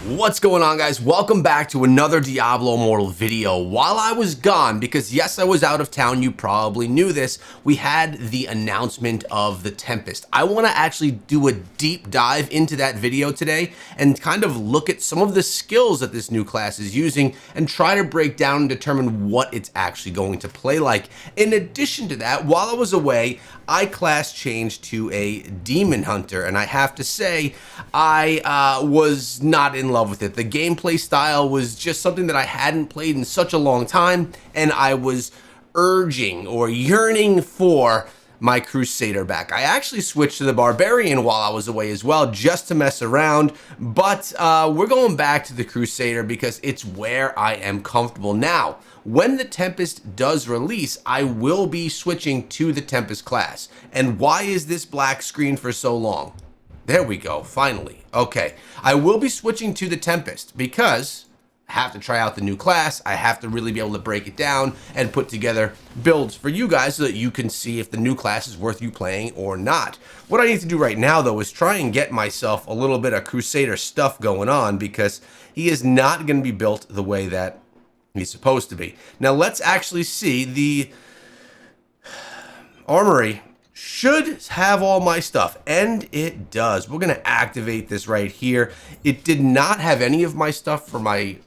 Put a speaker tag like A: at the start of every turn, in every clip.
A: What's going on, guys? Welcome back to another Diablo Immortal video. While I was gone, because yes, I was out of town, you probably knew this, we had the announcement of the Tempest. I want to actually do a deep dive into that video today and kind of look at some of the skills that this new class is using and try to break down and determine what it's actually going to play like. In addition to that, while I was away, I class changed to a Demon Hunter, and I have to say, I was not in love with it. The gameplay style was just something that I hadn't played in such a long time, and I was urging or yearning for my Crusader back. I actually switched to the Barbarian while I was away as well, just to mess around, but we're going back to the Crusader because it's where I am comfortable now. When the Tempest does release, I will be switching to the Tempest class. And why is this black screen for so long? There we go, finally. Okay, I will be switching to the Tempest because I have to try out the new class. I have to really be able to break it down and put together builds for you guys so that you can see if the new class is worth you playing or not. What I need to do right now, though, is try and get myself a little bit of Crusader stuff going on because he is not going to be built the way that he's supposed to be. Now, let's actually see. The armory should have all my stuff, and it does. We're going to activate this right here. It did not have any of my stuff for my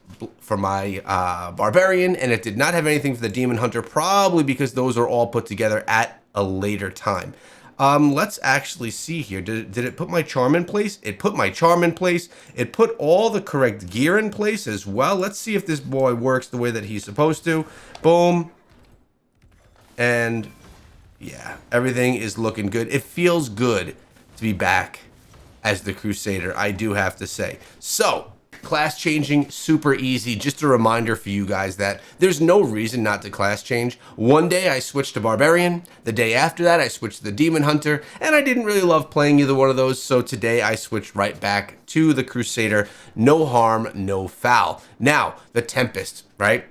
A: Barbarian, and it did not have anything for the Demon Hunter, probably because those are all put together at a later time. Let's actually see here. Did it put my charm in place? It put my charm in place. It put all the correct gear in place as well. Let's see if this boy works the way that he's supposed to. Boom. And yeah, everything is looking good. It feels good to be back as the Crusader, I do have to say. So, class changing, super easy. Just a reminder for you guys that there's no reason not to class change. One day I switched to Barbarian. The day after that I switched to the Demon Hunter, and I didn't really love playing either one of those, so today I switched right back to the Crusader. No harm, no foul. Now, the Tempest, right?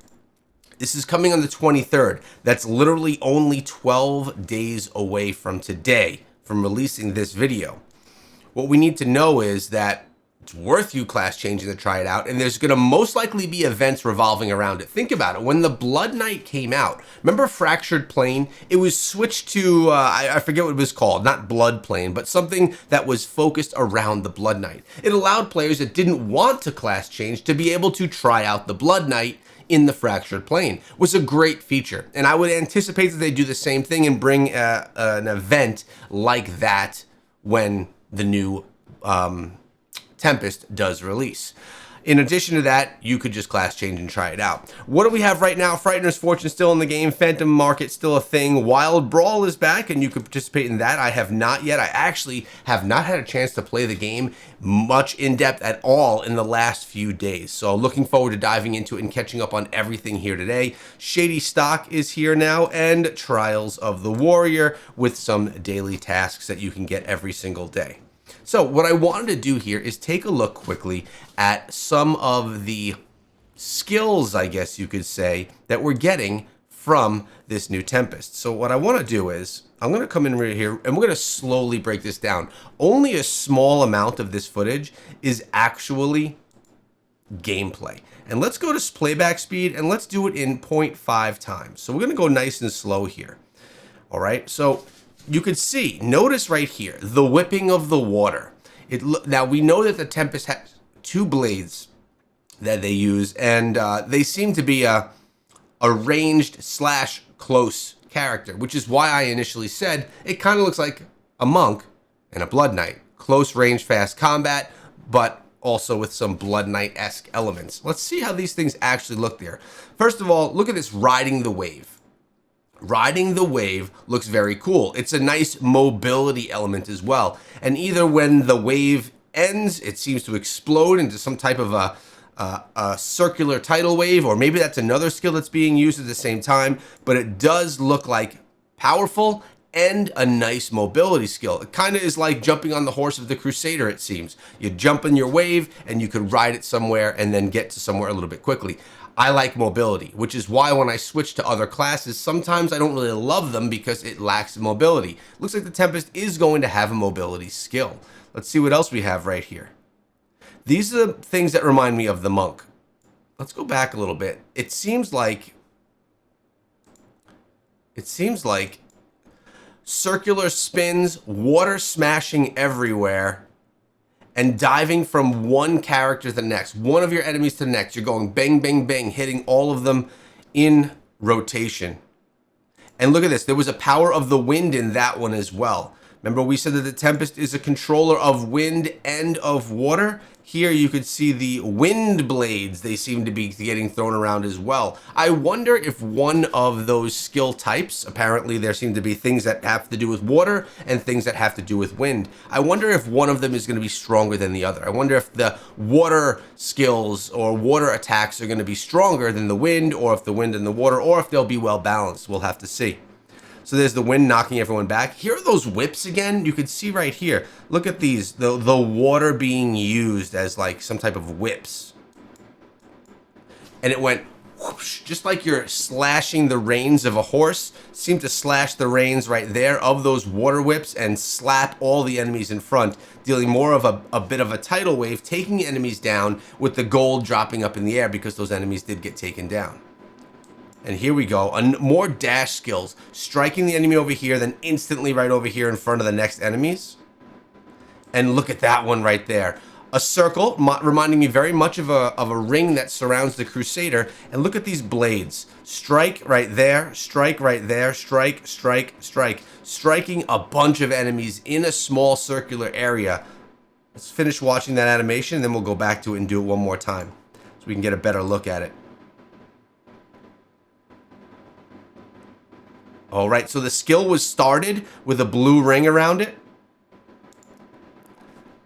A: This is coming on the 23rd. That's literally only 12 days away from today, from releasing this video. What we need to know is that it's worth you class changing to try it out, and there's going to most likely be events revolving around it. Think about it. When the Blood Knight came out, remember Fractured Plane? It was switched to, I forget what it was called, not Blood Plane, but something that was focused around the Blood Knight. It allowed players that didn't want to class change to be able to try out the Blood Knight in the Fractured Plane. It was a great feature, and I would anticipate that they do the same thing and bring an event like that when the new Tempest does release. In addition to that, you could just class change and try it out. What do we have right now? Frightener's Fortune still in the game. Phantom Market still a thing. Wild Brawl is back, and you can participate in that. I have not yet. I actually have not had a chance to play the game much in depth at all in the last few days. So looking forward to diving into it and catching up on everything here today. Shady Stock is here now, and Trials of the Warrior with some daily tasks that you can get every single day. So what I wanted to do here is take a look quickly at some of the skills, I guess you could say, that we're getting from this new Tempest. So what I want to do is, I'm going to come in right here, and we're going to slowly break this down. Only a small amount of this footage is actually gameplay. And let's go to playback speed, and let's do it in 0.5 times. So we're going to go nice and slow here. All right, so you could see, notice right here, the whipping of the water. Now, we know that the Tempest has two blades that they use, and they seem to be a ranged / close character, which is why I initially said it kind of looks like a monk and a Blood Knight. Close range, fast combat, but also with some Blood Knight-esque elements. Let's see how these things actually look there. First of all, look at this riding the wave. Riding the wave looks very cool. It's a nice mobility element as well. And either when the wave ends, it seems to explode into some type of a circular tidal wave, or maybe that's another skill that's being used at the same time, but it does look like powerful and a nice mobility skill. It kind of is like jumping on the horse of the Crusader, it seems. You jump in your wave and you could ride it somewhere and then get to somewhere a little bit quickly. I like mobility, which is why when I switch to other classes, sometimes I don't really love them because it lacks mobility. Looks like the Tempest is going to have a mobility skill. Let's see what else we have right here. These are the things that remind me of the monk. Let's go back a little bit. It seems like circular spins, water smashing everywhere, and diving from one character to the next, one of your enemies to the next. You're going bang, bang, bang, hitting all of them in rotation. And look at this. There was a power of the wind in that one as well. Remember we said that the Tempest is a controller of wind and of water? Here you could see the wind blades. They seem to be getting thrown around as well. I wonder if one of those skill types, apparently there seem to be things that have to do with water and things that have to do with wind. I wonder if one of them is going to be stronger than the other. I wonder if the water skills or water attacks are going to be stronger than the wind, or if the wind and the water, or if they'll be well balanced. We'll have to see. So there's the wind knocking everyone back. Here are those whips again. You can see right here. Look at these. The water being used as like some type of whips. And it went whoosh, just like you're slashing the reins of a horse. Seemed to slash the reins right there of those water whips and slap all the enemies in front, dealing more of a bit of a tidal wave, taking enemies down with the gold dropping up in the air because those enemies did get taken down. And here we go, more dash skills. Striking the enemy over here, then instantly right over here in front of the next enemies. And look at that one right there. A circle, reminding me very much of a ring that surrounds the Crusader. And look at these blades. Strike right there, strike right there, strike, strike, strike. Striking a bunch of enemies in a small circular area. Let's finish watching that animation, then we'll go back to it and do it one more time, so we can get a better look at it. All right, so the skill was started with a blue ring around it.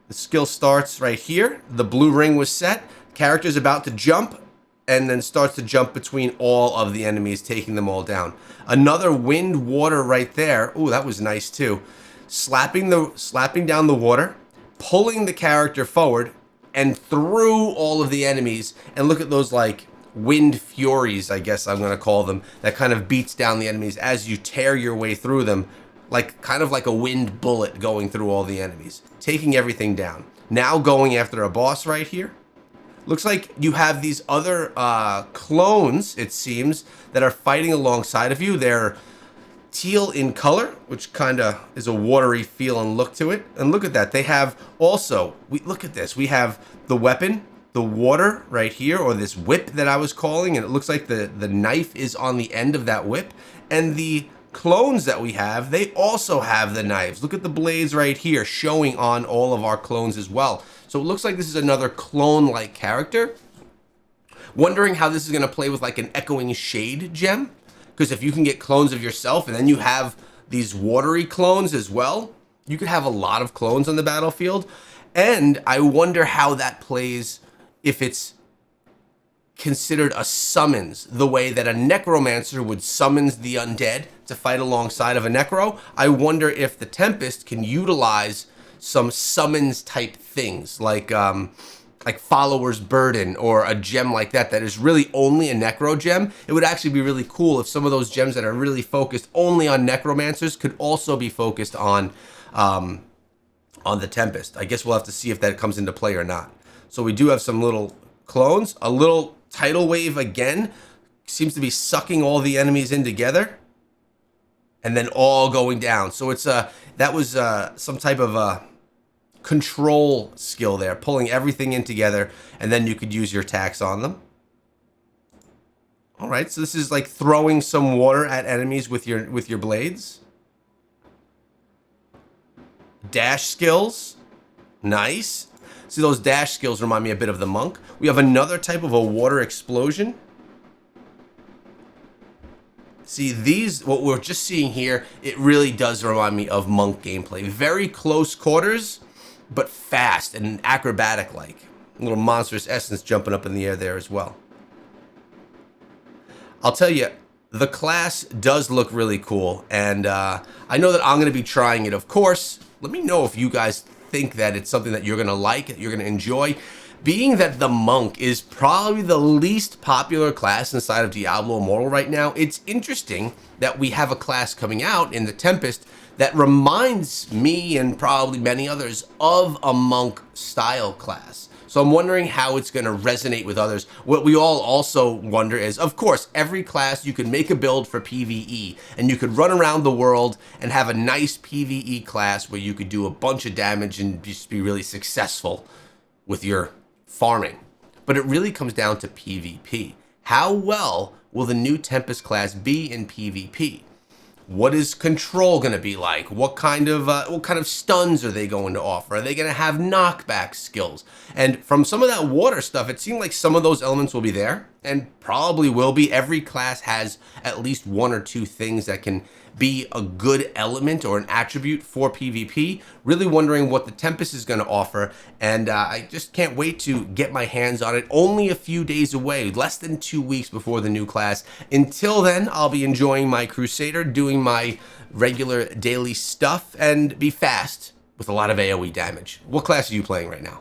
A: The skill starts right here. The blue ring was set. Character's about to jump and then starts to jump between all of the enemies, taking them all down. Another wind water right there. Ooh, that was nice too. Slapping down the water, pulling the character forward and through all of the enemies. And look at those like wind furies, I guess I'm going to call them, that kind of beats down the enemies as you tear your way through them, like kind of like a wind bullet going through all the enemies, taking everything down. Now going after a boss right here. Looks like you have these other clones, it seems, that are fighting alongside of you. They're teal in color, which kind of is a watery feel and look to it. And look at that. They have also, look at this. We have the weapon, the water right here, or this whip that I was calling, and it looks like the knife is on the end of that whip. And the clones that we have, they also have the knives. Look at the blades right here showing on all of our clones as well. So it looks like this is another clone-like character. Wondering how this is going to play with like an echoing shade gem, because if you can get clones of yourself and then you have these watery clones as well, you could have a lot of clones on the battlefield. And I wonder how that plays if it's considered a summons, the way that a necromancer would summons the undead to fight alongside of a necro. I wonder if the Tempest can utilize some summons type things like Follower's Burden or a gem like that is really only a necro gem. It would actually be really cool if some of those gems that are really focused only on necromancers could also be focused on the Tempest. I guess we'll have to see if that comes into play or not. So we do have some little clones, a little tidal wave again, seems to be sucking all the enemies in together and then all going down. So it's that was some type of a control skill there, pulling everything in together, and then you could use your attacks on them. All right, so this is like throwing some water at enemies with your blades. Dash skills, nice. See, those dash skills remind me a bit of the monk. We have another type of a water explosion. See, these, what we're just seeing here, it really does remind me of monk gameplay. Very close quarters, but fast and acrobatic-like. A little monstrous essence jumping up in the air there as well. I'll tell you, the class does look really cool, and I know that I'm going to be trying it, of course. Let me know if you guys think that it's something that you're going to like, that you're going to enjoy. Being that the monk is probably the least popular class inside of Diablo Immortal right now, it's interesting that we have a class coming out in the Tempest that reminds me and probably many others of a monk style class. So I'm wondering how it's going to resonate with others. What we all also wonder is, of course, every class you can make a build for PvE, and you could run around the world and have a nice PvE class where you could do a bunch of damage and just be really successful with your farming. But it really comes down to PvP. How well will the new Tempest class be in PvP? What is control going to be like? What kind of stuns are they going to offer? Are they going to have knockback skills? And from some of that water stuff, it seemed like some of those elements will be there, and probably will be. Every class has at least one or two things that can be a good element or an attribute for PvP. Really wondering what the Tempest is going to offer, and I just can't wait to get my hands on it. Only a few days away, less than 2 weeks before the new class. Until then, I'll be enjoying my Crusader, doing my regular daily stuff, and be fast with a lot of AoE damage. What class are you playing right now?